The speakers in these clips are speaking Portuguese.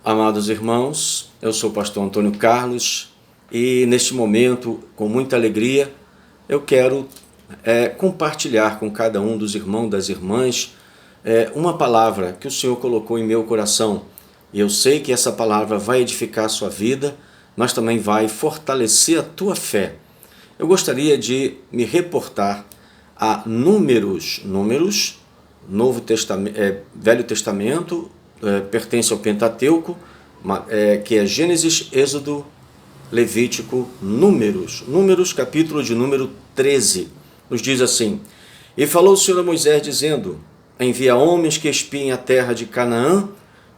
Amados irmãos, eu sou o pastor Antônio Carlos e neste momento, com muita alegria, eu quero compartilhar com cada um dos irmãos e das irmãs uma palavra que o Senhor colocou em meu coração. E eu sei que essa palavra vai edificar a sua vida, mas também vai fortalecer a tua fé. Eu gostaria de me reportar a Números, Novo Testamento, Velho Testamento, pertence ao Pentateuco, que é Gênesis, Êxodo, Levítico, Números, capítulo de número 13, nos diz assim: E falou o Senhor a Moisés, dizendo: Envia homens que espiem a terra de Canaã,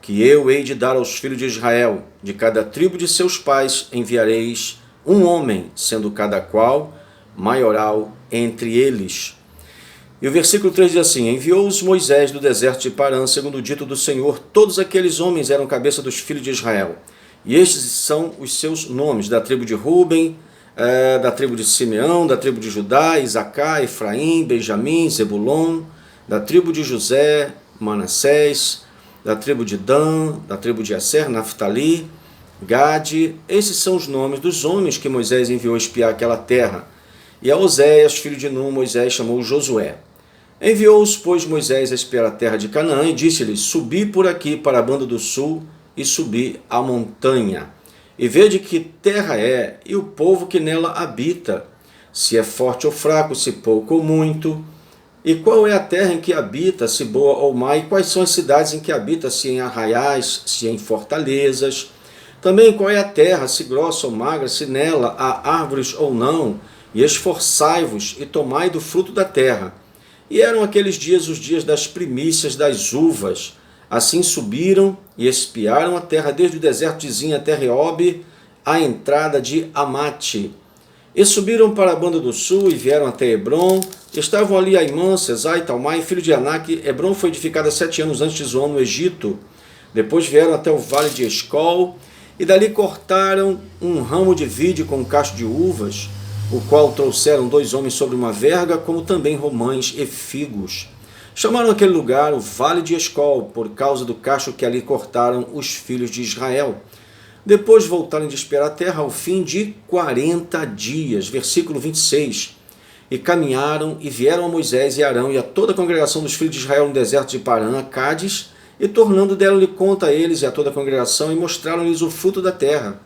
que eu hei de dar aos filhos de Israel. De cada tribo de seus pais enviareis um homem, sendo cada qual maioral entre eles. E o versículo 3 diz assim: Enviou-os Moisés do deserto de Parã, segundo o dito do Senhor. Todos aqueles homens eram cabeça dos filhos de Israel. E estes são os seus nomes: da tribo de Ruben, da tribo de Simeão, da tribo de Judá, Isacar, Efraim, Benjamim, Zebulon, da tribo de José, Manassés, da tribo de Dan, da tribo de Aser, Naftali, Gade. Esses são os nomes dos homens que Moisés enviou espiar aquela terra. E a Oséias, filho de Num, Moisés chamou Josué. Enviou-os, pois, Moisés a espiar a terra de Canaã, e disse-lhes: Subi por aqui para a banda do sul, e subi a montanha. E vede que terra é, e o povo que nela habita, se é forte ou fraco, se pouco ou muito. E qual é a terra em que habita, se boa ou má, e quais são as cidades em que habita, se em arraiais, se em fortalezas. Também qual é a terra, se grossa ou magra, se nela há árvores ou não. E esforçai-vos, e tomai do fruto da terra. E eram aqueles dias os dias das primícias das uvas. Assim subiram e espiaram a terra desde o deserto de Zin até Reob, à entrada de Amate. E subiram para a banda do sul e vieram até Hebron. Estavam ali Aimã, Sesai e Talmai, filho de Anak. Hebron foi edificada 7 anos antes de Zoan, no Egito. Depois vieram até o vale de Escol, e dali cortaram um ramo de vide com um cacho de uvas, o qual trouxeram 2 homens sobre uma verga, como também romães e figos. Chamaram aquele lugar o Vale de Escol, por causa do cacho que ali cortaram os filhos de Israel. Depois voltaram de espiar a terra ao fim de 40 dias. Versículo 26. E caminharam e vieram a Moisés e Arão e a toda a congregação dos filhos de Israel no deserto de Parã, a Cádiz, e tornando deram-lhe conta a eles e a toda a congregação, e mostraram-lhes o fruto da terra.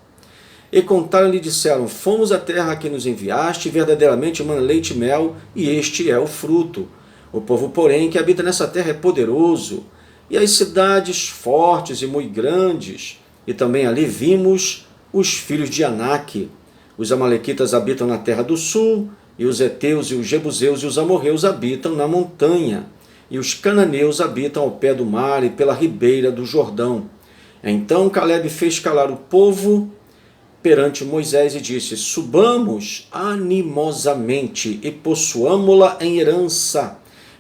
E contaram-lhe e disseram: Fomos à terra que nos enviaste, verdadeiramente mana leite e mel, e este é o fruto. O povo, porém, que habita nessa terra é poderoso, e as cidades fortes e muito grandes. E também ali vimos os filhos de Anak. Os amalequitas habitam na terra do sul, e os heteus e os jebuseus e os amorreus habitam na montanha, e os cananeus habitam ao pé do mar e pela ribeira do Jordão. Então Calebe fez calar o povo perante Moisés e disse: Subamos animosamente e possuamo-la em herança,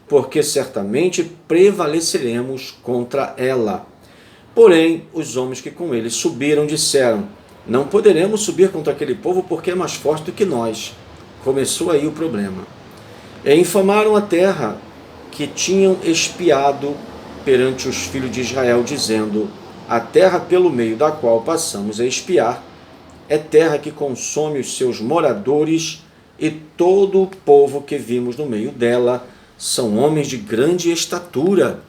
porque certamente prevaleceremos contra ela. Porém, os homens que com ele subiram disseram: Não poderemos subir contra aquele povo, porque é mais forte do que nós. Começou aí o problema. E infamaram a terra que tinham espiado perante os filhos de Israel, dizendo: A terra pelo meio da qual passamos a espiar é terra que consome os seus moradores, e todo o povo que vimos no meio dela são homens de grande estatura.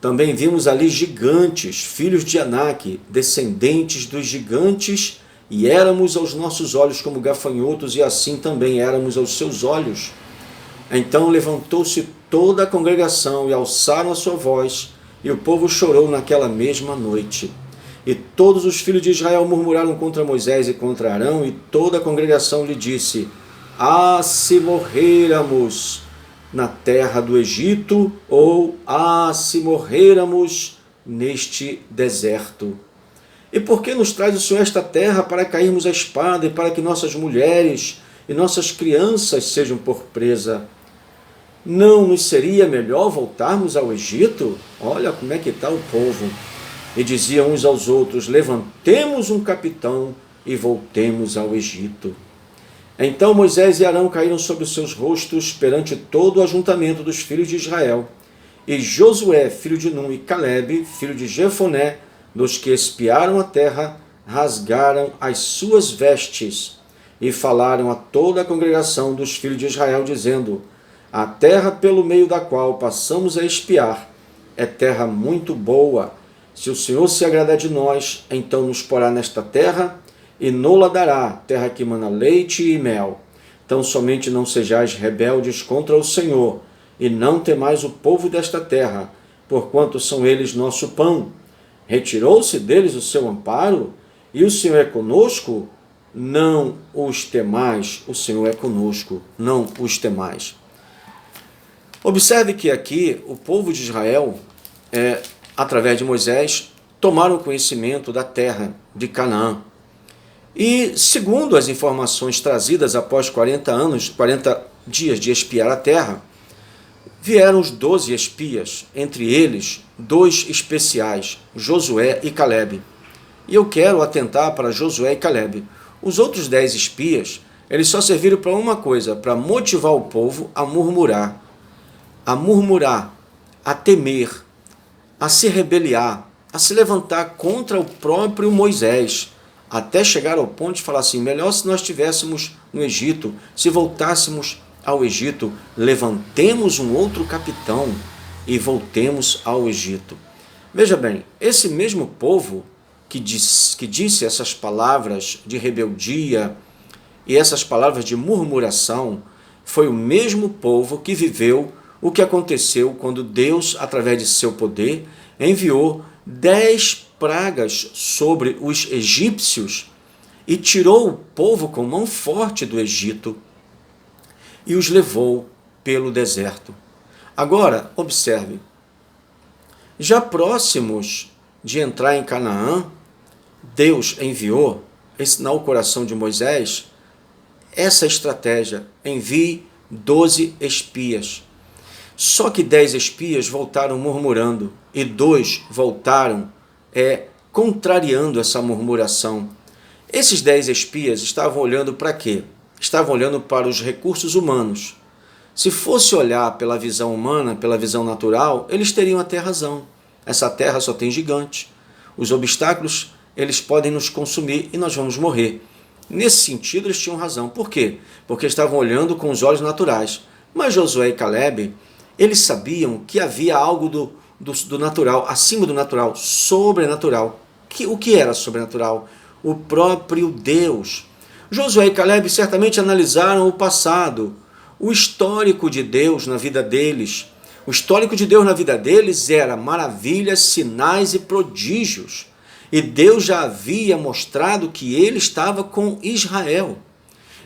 Também vimos ali gigantes, filhos de Anak, descendentes dos gigantes, e éramos aos nossos olhos como gafanhotos, e assim também éramos aos seus olhos. Então levantou-se toda a congregação e alçaram a sua voz, e o povo chorou naquela mesma noite. E todos os filhos de Israel murmuraram contra Moisés e contra Arão, e toda a congregação lhe disse: se morrêramos na terra do Egito, ou se morrêramos neste deserto. E por que nos traz o Senhor esta terra para cairmos à espada, e para que nossas mulheres e nossas crianças sejam por presa? Não nos seria melhor voltarmos ao Egito? Olha como é que está o povo. E diziam uns aos outros: Levantemos um capitão e voltemos ao Egito. Então Moisés e Arão caíram sobre os seus rostos perante todo o ajuntamento dos filhos de Israel. E Josué, filho de Num, e Calebe, filho de Jefoné, dos que espiaram a terra, rasgaram as suas vestes e falaram a toda a congregação dos filhos de Israel, dizendo: a terra pelo meio da qual passamos a espiar é terra muito boa. Se o Senhor se agradar de nós, então nos porá nesta terra e nola dará, terra que mana leite e mel. Então somente não sejais rebeldes contra o Senhor, e não temais o povo desta terra, porquanto são eles nosso pão. Retirou-se deles o seu amparo, e o Senhor é conosco? Não os temais, o Senhor é conosco, não os temais. Observe que aqui o povo de Israel, através de Moisés, tomaram conhecimento da terra de Canaã. E, segundo as informações trazidas após 40 dias de espiar a terra, vieram os 12 espias, entre eles 2 especiais, Josué e Calebe. E eu quero atentar para Josué e Calebe. Os outros 10 espias, eles só serviram para uma coisa, para motivar o povo a murmurar, a temer, a se rebeliar, a se levantar contra o próprio Moisés, até chegar ao ponto de falar assim: melhor se nós estivéssemos no Egito, se voltássemos ao Egito, levantemos um outro capitão e voltemos ao Egito. Veja bem, esse mesmo povo que disse essas palavras de rebeldia e essas palavras de murmuração, foi o mesmo povo que viveu o que aconteceu quando Deus, através de seu poder, enviou 10 pragas sobre os egípcios e tirou o povo com mão forte do Egito e os levou pelo deserto. Agora, observe, já próximos de entrar em Canaã, Deus enviou no coração de Moisés essa estratégia: envie 12 espias. Só que 10 espias voltaram murmurando e 2 voltaram contrariando essa murmuração. Esses 10 espias estavam olhando para quê? Estavam olhando para os recursos humanos. Se fosse olhar pela visão humana, pela visão natural, eles teriam até razão. Essa terra só tem gigante. Os obstáculos, eles podem nos consumir e nós vamos morrer. Nesse sentido, eles tinham razão. Por quê? Porque estavam olhando com os olhos naturais. Mas Josué e Calebe, eles sabiam que havia algo do natural, acima do natural, sobrenatural. O que era sobrenatural? O próprio Deus. Josué e Calebe certamente analisaram o passado, o histórico de Deus na vida deles. O histórico de Deus na vida deles era maravilhas, sinais e prodígios. E Deus já havia mostrado que ele estava com Israel.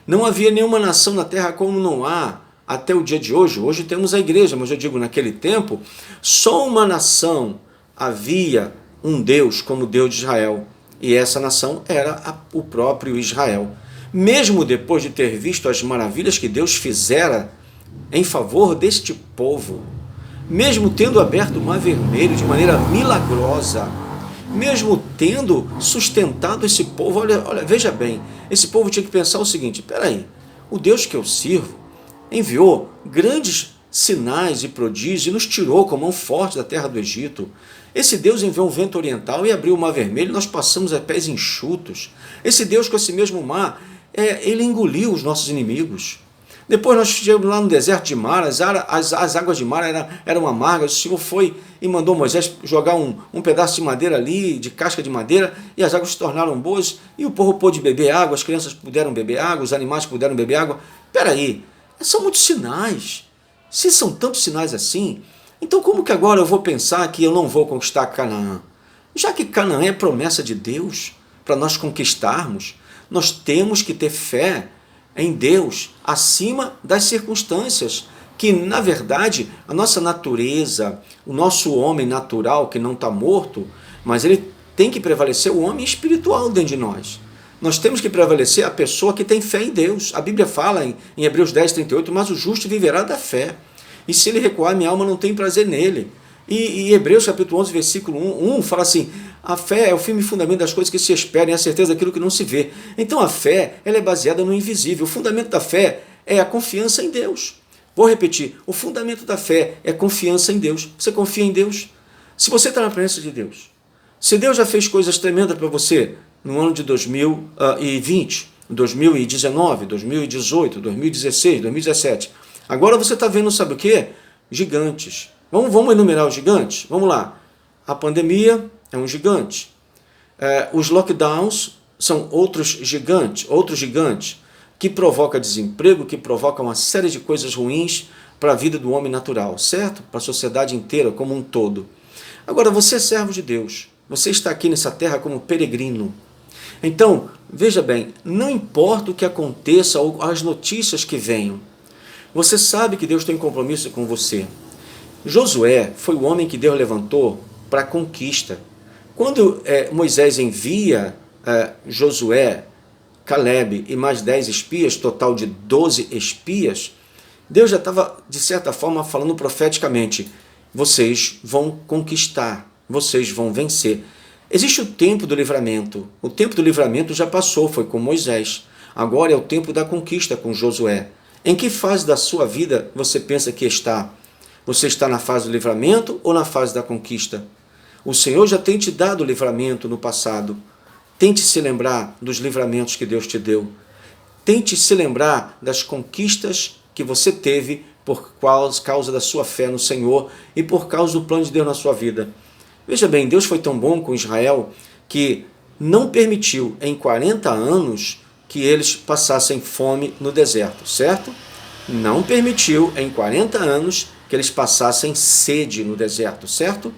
Não havia nenhuma nação na terra como não há até o dia de hoje. Hoje temos a igreja, mas eu digo, naquele tempo, só uma nação havia um Deus como o Deus de Israel. E essa nação era o próprio Israel. Mesmo depois de ter visto as maravilhas que Deus fizera em favor deste povo, mesmo tendo aberto o Mar Vermelho de maneira milagrosa, mesmo tendo sustentado esse povo, olha, veja bem, esse povo tinha que pensar o seguinte: peraí, o Deus que eu sirvo enviou grandes sinais e prodígios e nos tirou com a mão forte da terra do Egito. Esse Deus enviou um vento oriental e abriu o Mar Vermelho, nós passamos a pés enxutos. Esse Deus com esse mesmo mar, ele engoliu os nossos inimigos. Depois nós chegamos lá no deserto de Mara, as águas de Mara eram amargas. O Senhor foi e mandou Moisés jogar um pedaço de madeira ali, de casca de madeira, e as águas se tornaram boas, e o povo pôde beber água, as crianças puderam beber água, os animais puderam beber água. Peraí, são muitos sinais. Se são tantos sinais assim, então como que agora eu vou pensar que eu não vou conquistar Canaã? Já que Canaã é promessa de Deus para nós conquistarmos, nós temos que ter fé em Deus acima das circunstâncias, que na verdade a nossa natureza, o nosso homem natural que não está morto, mas ele tem que prevalecer o homem espiritual dentro de nós. Nós temos que prevalecer a pessoa que tem fé em Deus. A Bíblia fala em Hebreus 10:38, mas o justo viverá da fé. E se ele recuar, minha alma não tem prazer nele. E Hebreus capítulo 11, versículo 1 fala assim: a fé é o firme fundamento das coisas que se esperam e a certeza daquilo que não se vê. Então a fé, ela é baseada no invisível. O fundamento da fé é a confiança em Deus. Vou repetir, o fundamento da fé é confiança em Deus. Você confia em Deus? Se você está na presença de Deus, Se Deus já fez coisas tremendas para você no ano de 2020, 2019, 2018, 2016, 2017, agora você está vendo, sabe o quê? Gigantes. Vamos enumerar os gigantes? Vamos lá. A pandemia é um gigante. Os lockdowns são outros gigantes, que provoca desemprego, que provoca uma série de coisas ruins para a vida do homem natural, certo? Para a sociedade inteira como um todo. Agora, você é servo de Deus. Você está aqui nessa terra como peregrino. Então, veja bem, não importa o que aconteça ou as notícias que venham, você sabe que Deus tem compromisso com você. Josué foi o homem que Deus levantou para a conquista. Quando Moisés envia Josué, Caleb e mais 10 espias, total de 12 espias, Deus já estava, de certa forma, falando profeticamente: vocês vão conquistar, vocês vão vencer. Existe o tempo do livramento. O tempo do livramento já passou, foi com Moisés. Agora é o tempo da conquista com Josué. Em que fase da sua vida você pensa que está? Você está na fase do livramento ou na fase da conquista? O Senhor já tem te dado o livramento no passado. Tente se lembrar dos livramentos que Deus te deu. Tente se lembrar das conquistas que você teve por causa da sua fé no Senhor e por causa do plano de Deus na sua vida. Veja bem, Deus foi tão bom com Israel que não permitiu em 40 anos que eles passassem fome no deserto, certo? Não permitiu em 40 anos que eles passassem sede no deserto, certo?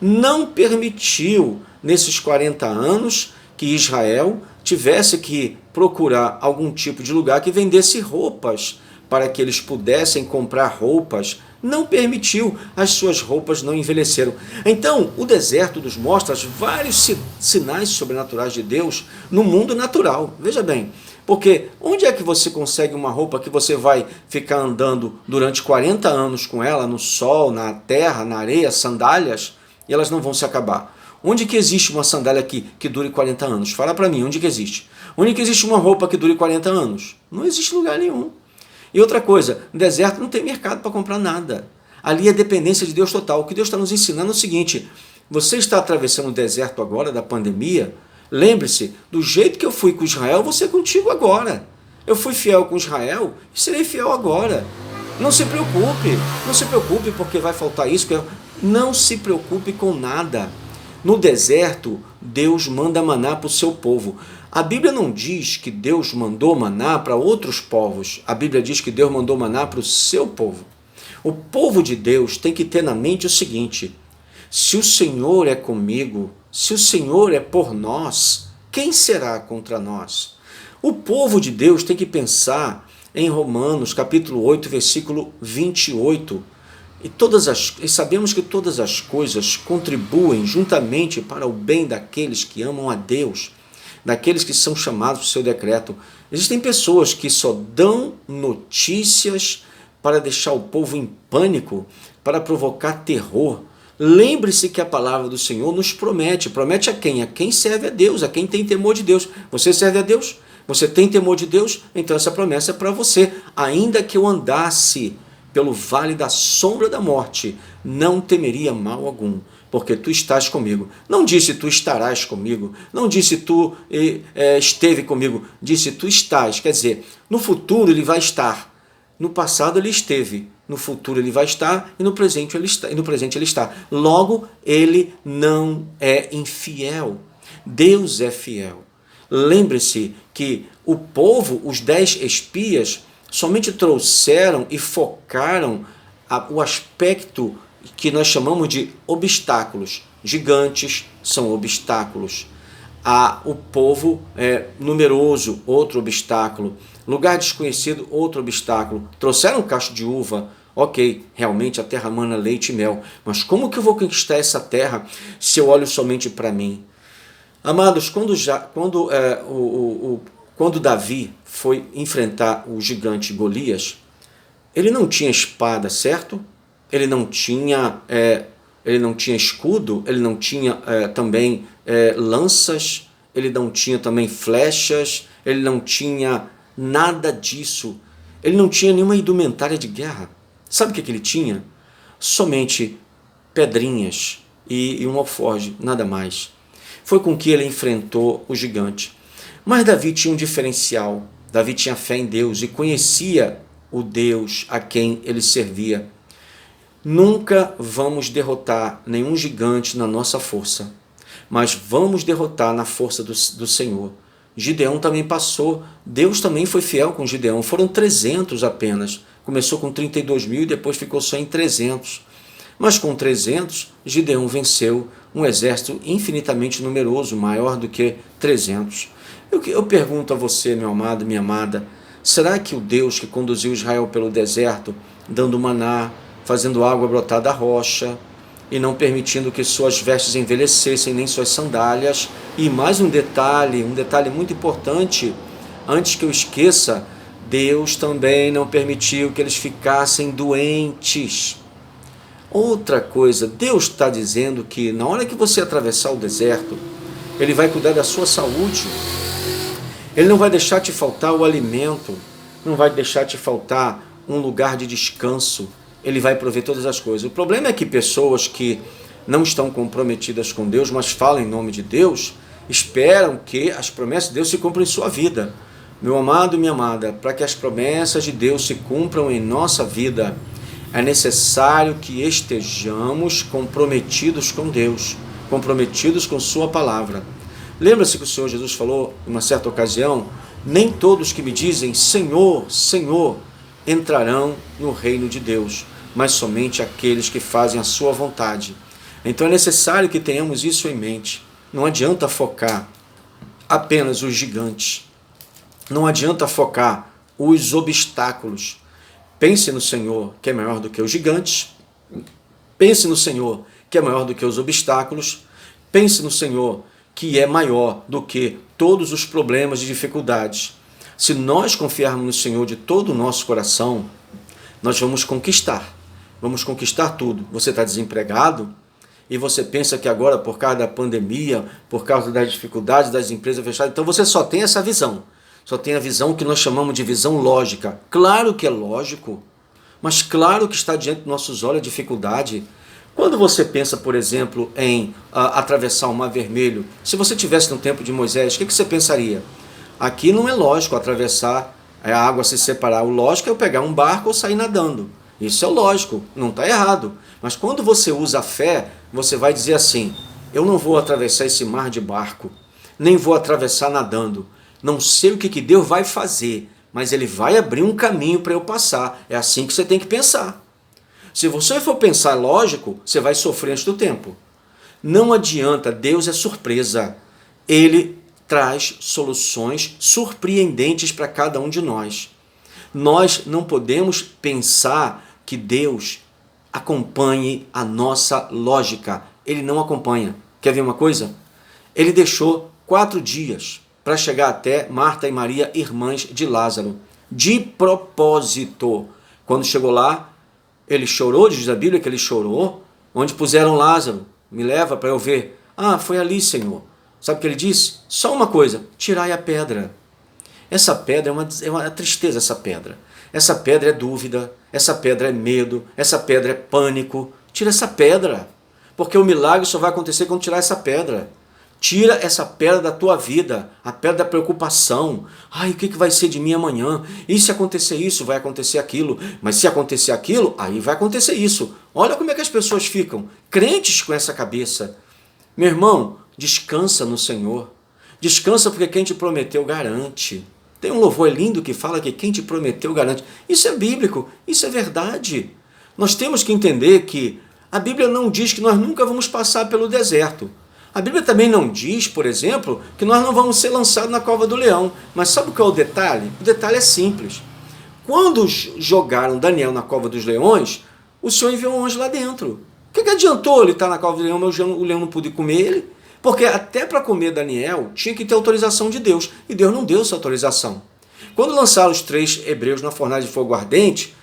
Não permitiu nesses 40 anos que Israel tivesse que procurar algum tipo de lugar que vendesse roupas para que eles pudessem comprar roupas. Não permitiu, as suas roupas não envelheceram. Então, o deserto nos mostra vários sinais sobrenaturais de Deus no mundo natural. Veja bem, porque onde é que você consegue uma roupa que você vai ficar andando durante 40 anos com ela, no sol, na terra, na areia, sandálias, e elas não vão se acabar? Onde que existe uma sandália que dure 40 anos? Fala para mim, onde que existe? Onde que existe uma roupa que dure 40 anos? Não existe lugar nenhum. E outra coisa, no deserto não tem mercado para comprar nada. Ali é dependência de Deus total. O que Deus está nos ensinando é o seguinte: você está atravessando o deserto agora da pandemia, lembre-se, do jeito que eu fui com Israel, eu vou ser contigo agora. Eu fui fiel com Israel e serei fiel agora. Não se preocupe porque vai faltar isso. Não se preocupe com nada. No deserto, Deus manda maná para o seu povo. A Bíblia não diz que Deus mandou maná para outros povos. A Bíblia diz que Deus mandou maná para o seu povo. O povo de Deus tem que ter na mente o seguinte: se o Senhor é comigo, se o Senhor é por nós, quem será contra nós? O povo de Deus tem que pensar em Romanos capítulo 8, versículo 28. E sabemos que todas as coisas contribuem juntamente para o bem daqueles que amam a Deus, daqueles que são chamados por seu decreto. Existem pessoas que só dão notícias para deixar o povo em pânico, para provocar terror. Lembre-se que a palavra do Senhor nos promete. Promete a quem? A quem serve a Deus, a quem tem temor de Deus. Você serve a Deus? Você tem temor de Deus? Então essa promessa é para você. Ainda que eu andasse pelo vale da sombra da morte, não temeria mal algum, porque tu estás comigo. Não disse tu estarás comigo, não disse tu esteve comigo, disse tu estás. Quer dizer, no futuro ele vai estar, no passado ele esteve, no futuro ele vai estar e no presente ele está. Logo, ele não é infiel. Deus é fiel. Lembre-se que o povo, os 10 espias, somente trouxeram e focaram o aspecto que nós chamamos de obstáculos. Gigantes são obstáculos. O povo numeroso, outro obstáculo. Lugar desconhecido, outro obstáculo. Trouxeram um cacho de uva. Ok, realmente a terra mana leite e mel. Mas como que eu vou conquistar essa terra se eu olho somente para mim? Amados, quando Davi foi enfrentar o gigante Golias, ele não tinha espada, certo? Ele não tinha escudo, ele não tinha também lanças, ele não tinha também flechas, ele não tinha nada disso. Ele não tinha nenhuma indumentária de guerra. Sabe o que ele tinha? Somente pedrinhas e um alforje, nada mais. Foi com que ele enfrentou o gigante. Mas Davi tinha um diferencial. Davi tinha fé em Deus e conhecia o Deus a quem ele servia. Nunca vamos derrotar nenhum gigante na nossa força, mas vamos derrotar na força do Senhor. Gideão também passou, Deus também foi fiel com Gideão, foram 300 apenas. Começou com 32 mil e depois ficou só em 300. Mas com 300, Gideão venceu um exército infinitamente numeroso, maior do que 300. Eu pergunto a você, meu amado, minha amada, será que o Deus que conduziu Israel pelo deserto, dando maná, fazendo água brotar da rocha, e não permitindo que suas vestes envelhecessem, nem suas sandálias, e mais um detalhe muito importante, antes que eu esqueça, Deus também não permitiu que eles ficassem doentes. Outra coisa, Deus está dizendo que na hora que você atravessar o deserto, Ele vai cuidar da sua saúde. Ele não vai deixar te faltar o alimento, não vai deixar te faltar um lugar de descanso. Ele vai prover todas as coisas. O problema é que pessoas que não estão comprometidas com Deus, mas falam em nome de Deus, esperam que as promessas de Deus se cumpram em sua vida. Meu amado e minha amada, para que as promessas de Deus se cumpram em nossa vida, é necessário que estejamos comprometidos com Deus, comprometidos com sua palavra. Lembra-se que o Senhor Jesus falou em uma certa ocasião, nem todos que me dizem Senhor, Senhor, entrarão no reino de Deus, mas somente aqueles que fazem a sua vontade. Então é necessário que tenhamos isso em mente. Não adianta focar apenas os gigantes. Não adianta focar os obstáculos. Pense no Senhor, que é maior do que os gigantes. Pense no Senhor, que é maior do que os obstáculos. Pense no Senhor, que é maior do que todos os problemas e dificuldades. Se nós confiarmos no Senhor de todo o nosso coração, nós vamos conquistar tudo. Você está desempregado e você pensa que agora, por causa da pandemia, por causa das dificuldades das empresas fechadas, então você só tem essa visão. Só tem a visão que nós chamamos de visão lógica. Claro que é lógico, mas claro que está diante dos nossos olhos a dificuldade. Quando você pensa, por exemplo, em atravessar o Mar Vermelho, se você tivesse no tempo de Moisés, o que você pensaria? Aqui não é lógico atravessar, a água se separar. O lógico é eu pegar um barco ou sair nadando. Isso é lógico, não está errado. Mas quando você usa a fé, você vai dizer assim, eu não vou atravessar esse mar de barco, nem vou atravessar nadando. Não sei o que Deus vai fazer, mas Ele vai abrir um caminho para eu passar. É assim que você tem que pensar. Se você for pensar lógico, você vai sofrer antes do tempo. Não adianta, Deus é surpresa. Ele traz soluções surpreendentes para cada um de nós. Nós não podemos pensar que Deus acompanhe a nossa lógica. Ele não acompanha. Quer ver uma coisa? Ele deixou 4 dias para chegar até Marta e Maria, irmãs de Lázaro. De propósito. Quando chegou lá, ele chorou, diz a Bíblia que ele chorou. Onde puseram Lázaro? Me leva para eu ver. Ah, foi ali, Senhor. Sabe o que ele disse? Só uma coisa, tirai a pedra. Essa pedra é uma tristeza, essa pedra. Essa pedra é dúvida, essa pedra é medo, essa pedra é pânico. Tira essa pedra, porque o milagre só vai acontecer quando tirar essa pedra. Tira essa pedra da tua vida, a pedra da preocupação. Ai, o que vai ser de mim amanhã? E se acontecer isso, vai acontecer aquilo. Mas se acontecer aquilo, aí vai acontecer isso. Olha como é que as pessoas ficam, crentes com essa cabeça. Meu irmão, descansa no Senhor. Descansa porque quem te prometeu garante. Tem um louvor lindo que fala que quem te prometeu garante. Isso é bíblico, isso é verdade. Nós temos que entender que a Bíblia não diz que nós nunca vamos passar pelo deserto. A Bíblia também não diz, por exemplo, que nós não vamos ser lançados na cova do leão. Mas sabe o que é o detalhe? O detalhe é simples. Quando jogaram Daniel na cova dos leões, o Senhor enviou um anjo lá dentro. O que adiantou ele estar na cova do leão, mas o leão não pôde comer ele? Porque até para comer Daniel tinha que ter autorização de Deus. E Deus não deu essa autorização. Quando lançaram os 3 hebreus na fornalha de fogo ardente,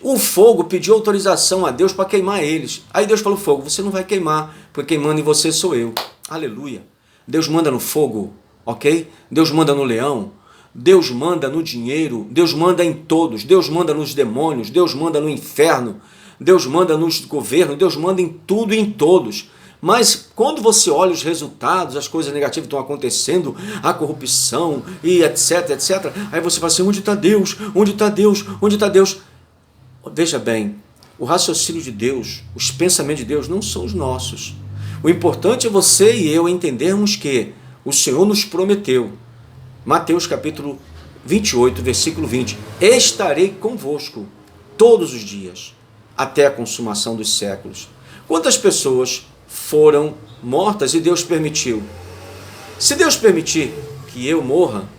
o fogo pediu autorização a Deus para queimar eles. Aí Deus falou, fogo, você não vai queimar, porque quem manda em você sou eu. Aleluia. Deus manda no fogo, ok? Deus manda no leão, Deus manda no dinheiro, Deus manda em todos, Deus manda nos demônios, Deus manda no inferno, Deus manda nos governos, Deus manda em tudo e em todos. Mas quando você olha os resultados, as coisas negativas estão acontecendo, a corrupção e etc, etc, aí você fala assim, onde está Deus? Onde está Deus? Onde está Deus? Veja bem, o raciocínio de Deus, os pensamentos de Deus não são os nossos. O importante é você e eu entendermos que o Senhor nos prometeu, Mateus capítulo 28, versículo 20, estarei convosco todos os dias, até a consumação dos séculos. Quantas pessoas foram mortas e Deus permitiu? Se Deus permitir que eu morra,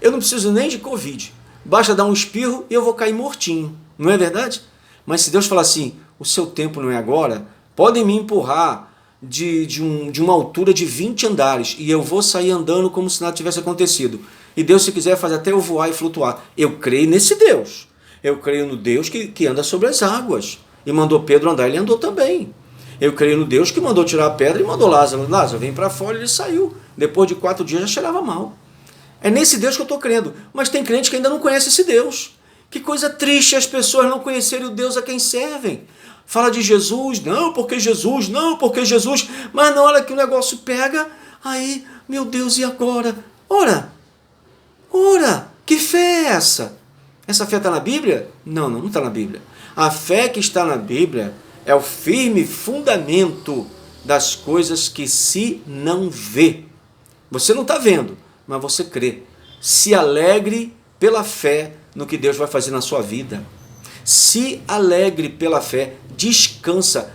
eu não preciso nem de Covid. Basta dar um espirro e eu vou cair mortinho. Não é verdade? Mas se Deus falar assim, o seu tempo não é agora, podem me empurrar de uma altura de 20 andares e eu vou sair andando como se nada tivesse acontecido. E Deus, se quiser, faz até eu voar e flutuar. Eu creio nesse Deus. Eu creio no Deus que anda sobre as águas. E mandou Pedro andar, ele andou também. Eu creio no Deus que mandou tirar a pedra e mandou Lázaro. Lázaro, vem para fora, ele saiu. Depois de 4 dias já cheirava mal. É nesse Deus que eu estou crendo. Mas tem crente que ainda não conhece esse Deus. Que coisa triste as pessoas não conhecerem o Deus a quem servem. Fala de Jesus, não porque Jesus, não porque Jesus. Mas na hora que o negócio pega, aí, meu Deus, e agora? Ora, que fé é essa? Essa fé está na Bíblia? Não está na Bíblia. A fé que está na Bíblia é o firme fundamento das coisas que se não vê. Você não está vendo, mas você crê. Se alegre pela fé no que Deus vai fazer na sua vida. Se alegre pela fé, descansa,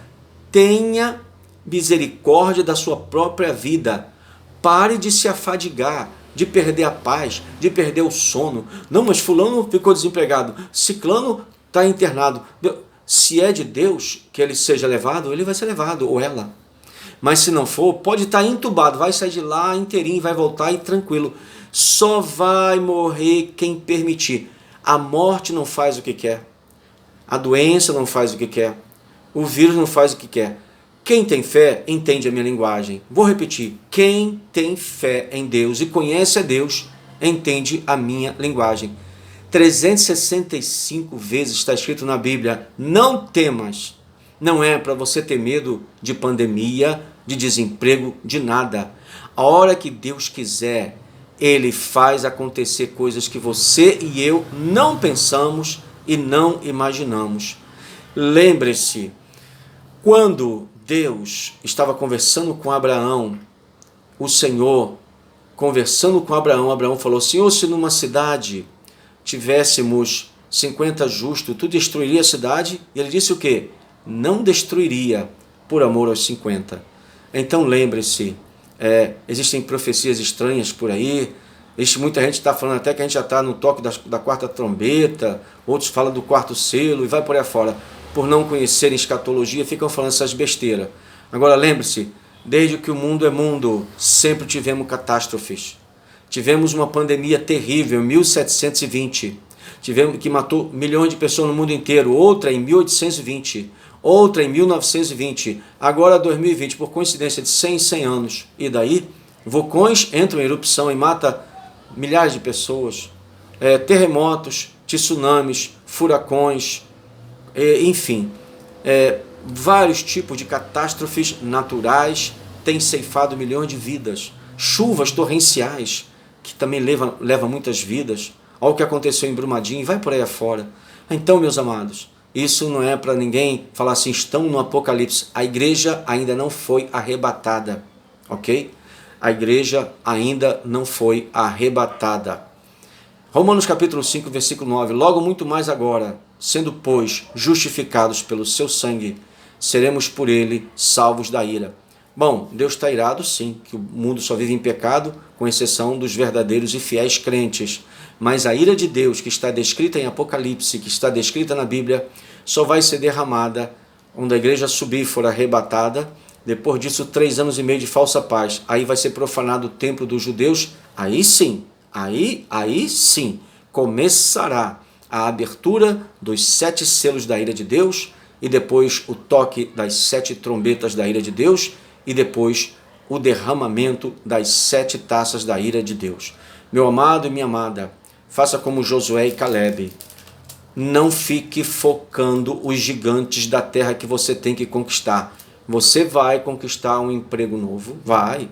tenha misericórdia da sua própria vida. Pare de se afadigar, de perder a paz, de perder o sono. Não, mas fulano ficou desempregado, ciclano está internado. Se é de Deus que ele seja levado, ele vai ser levado, ou ela. Mas se não for, pode estar entubado, vai sair de lá inteirinho, vai voltar e tranquilo. Só vai morrer quem permitir. A morte não faz o que quer. A doença não faz o que quer. O vírus não faz o que quer. Quem tem fé entende a minha linguagem. Vou repetir. Quem tem fé em Deus e conhece a Deus, entende a minha linguagem. 365 vezes está escrito na Bíblia, não temas. Não é para você ter medo de pandemia, de desemprego, de nada. A hora que Deus quiser, Ele faz acontecer coisas que você e eu não pensamos e não imaginamos. Lembre-se, quando Deus estava conversando com Abraão, o Senhor, conversando com Abraão, Abraão falou, Senhor, se numa cidade tivéssemos 50 justos, tu destruiria a cidade? E ele disse o quê? Não destruiria por amor aos 50. Então lembre-se, existem profecias estranhas por aí, muita gente está falando até que a gente já está no toque da 4ª trombeta, outros falam do 4º selo e vai por aí fora. Por não conhecerem escatologia, ficam falando essas besteiras. Agora lembre-se, desde que o mundo é mundo, sempre tivemos catástrofes. Tivemos uma pandemia terrível em 1720, que matou milhões de pessoas no mundo inteiro, outra em 1820, outra em 1920, agora 2020, por coincidência de 100 em 100 anos. E daí, vulcões entram em erupção e matam milhares de pessoas, terremotos, tsunamis, furacões, enfim, vários tipos de catástrofes naturais têm ceifado milhões de vidas. Chuvas torrenciais, que também levam muitas vidas. Olha o que aconteceu em Brumadinho e vai por aí afora. Então, meus amados, isso não é para ninguém falar assim, estão no Apocalipse. A igreja ainda não foi arrebatada, ok? A igreja ainda não foi arrebatada. Romanos capítulo 5, versículo 9. Logo muito mais agora, sendo, pois, justificados pelo seu sangue, seremos por ele salvos da ira. Bom, Deus está irado sim, que o mundo só vive em pecado, com exceção dos verdadeiros e fiéis crentes. Mas a ira de Deus, que está descrita em Apocalipse, que está descrita na Bíblia, só vai ser derramada quando a igreja subir e for arrebatada. Depois disso, 3 anos e meio de falsa paz. Aí vai ser profanado o templo dos judeus. Aí sim, aí sim, começará a abertura dos 7 selos da ira de Deus, e depois o toque das 7 trombetas da ira de Deus, e depois o derramamento das 7 taças da ira de Deus. Meu amado e minha amada, faça como Josué e Calebe. Não fique focando os gigantes da terra que você tem que conquistar. Você vai conquistar um emprego novo, vai.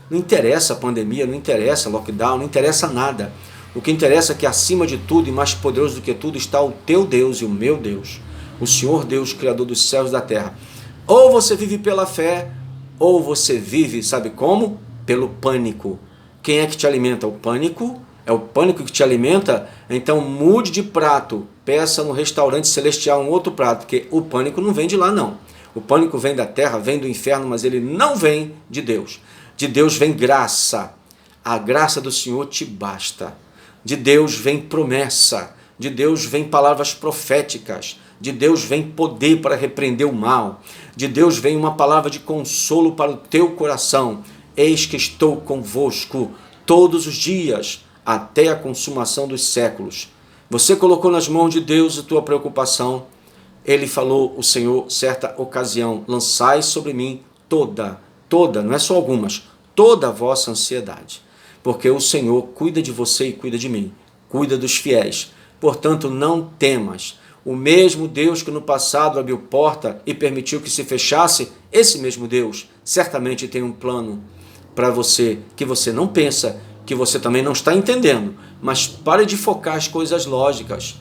Não interessa a pandemia, não interessa lockdown, não interessa nada. O que interessa é que acima de tudo e mais poderoso do que tudo está o teu Deus e o meu Deus, o Senhor Deus, Criador dos céus e da terra. Ou você vive pela fé, ou você vive, sabe como? Pelo pânico. Quem é que te alimenta? O pânico? É o pânico que te alimenta? Então mude de prato, peça no restaurante celestial um outro prato, porque o pânico não vem de lá não. O pânico vem da terra, vem do inferno, mas ele não vem de Deus. De Deus vem graça. A graça do Senhor te basta. De Deus vem promessa. De Deus vem palavras proféticas. De Deus vem poder para repreender o mal. De Deus vem uma palavra de consolo para o teu coração. Eis que estou convosco todos os dias, até a consumação dos séculos. Você colocou nas mãos de Deus a tua preocupação. Ele falou, o Senhor, certa ocasião, lançai sobre mim toda, não é só algumas, toda a vossa ansiedade. Porque o Senhor cuida de você e cuida de mim, cuida dos fiéis. Portanto, não temas. O mesmo Deus que no passado abriu porta e permitiu que se fechasse, esse mesmo Deus certamente tem um plano para você que você não pensa, que você também não está entendendo. Mas pare de focar as coisas lógicas.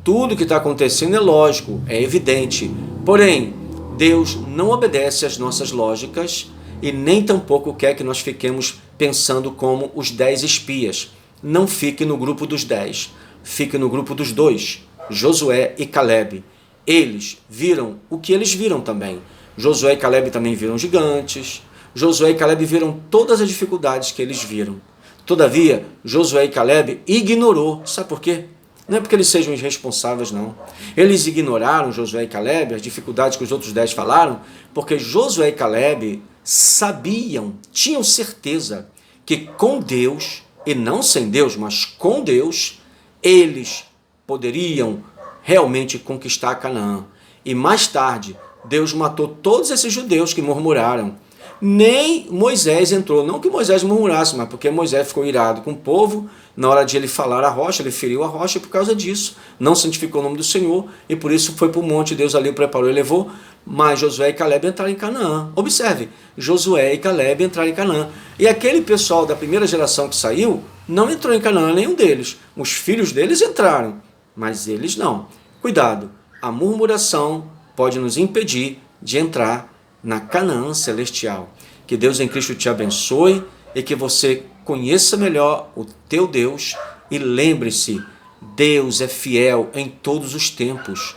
Tudo que está acontecendo é lógico, é evidente. Porém, Deus não obedece às nossas lógicas e nem tampouco quer que nós fiquemos pensando como os 10 espias. Não fique no grupo dos 10, fique no grupo dos 2, Josué e Calebe. Eles viram o que eles viram também. Josué e Calebe também viram gigantes. Josué e Calebe viram todas as dificuldades que eles viram. Todavia, Josué e Calebe ignorou. Sabe por quê? Não é porque eles sejam irresponsáveis, não. Eles ignoraram, Josué e Calebe, as dificuldades que os outros 10 falaram, porque Josué e Calebe sabiam, tinham certeza que com Deus, e não sem Deus, mas com Deus, eles poderiam realmente conquistar Canaã. E mais tarde, Deus matou todos esses judeus que murmuraram. Nem Moisés entrou, não que Moisés murmurasse, mas porque Moisés ficou irado com o povo, na hora de ele falar a rocha, ele feriu a rocha, e por causa disso, não santificou o nome do Senhor, e por isso foi para o monte, Deus ali o preparou e levou, mas Josué e Calebe entraram em Canaã. Observe, Josué e Calebe entraram em Canaã, e aquele pessoal da primeira geração que saiu, não entrou em Canaã, nenhum deles, os filhos deles entraram, mas eles não. Cuidado, a murmuração pode nos impedir de entrar na Canaã celestial. Que Deus em Cristo te abençoe e que você conheça melhor o teu Deus e lembre-se, Deus é fiel em todos os tempos.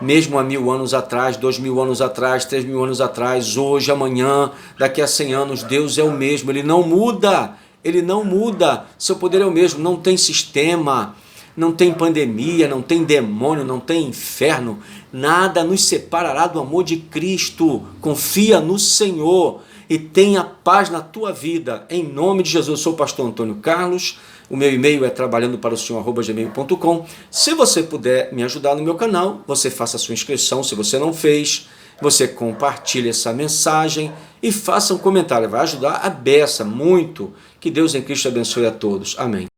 Mesmo há 1000 anos atrás, 2000 anos atrás, 3000 anos atrás, hoje, amanhã, daqui a 100 anos, Deus é o mesmo, Ele não muda, Ele não muda, seu poder é o mesmo, não tem sistema, não tem pandemia, não tem demônio, não tem inferno, nada nos separará do amor de Cristo. Confia no Senhor e tenha paz na tua vida. Em nome de Jesus, eu sou o pastor Antônio Carlos, o meu e-mail é trabalhandoparosenhor@gmail.com. Se você puder me ajudar no meu canal, você faça a sua inscrição, se você não fez, você compartilhe essa mensagem e faça um comentário, vai ajudar a beça muito. Que Deus em Cristo abençoe a todos. Amém.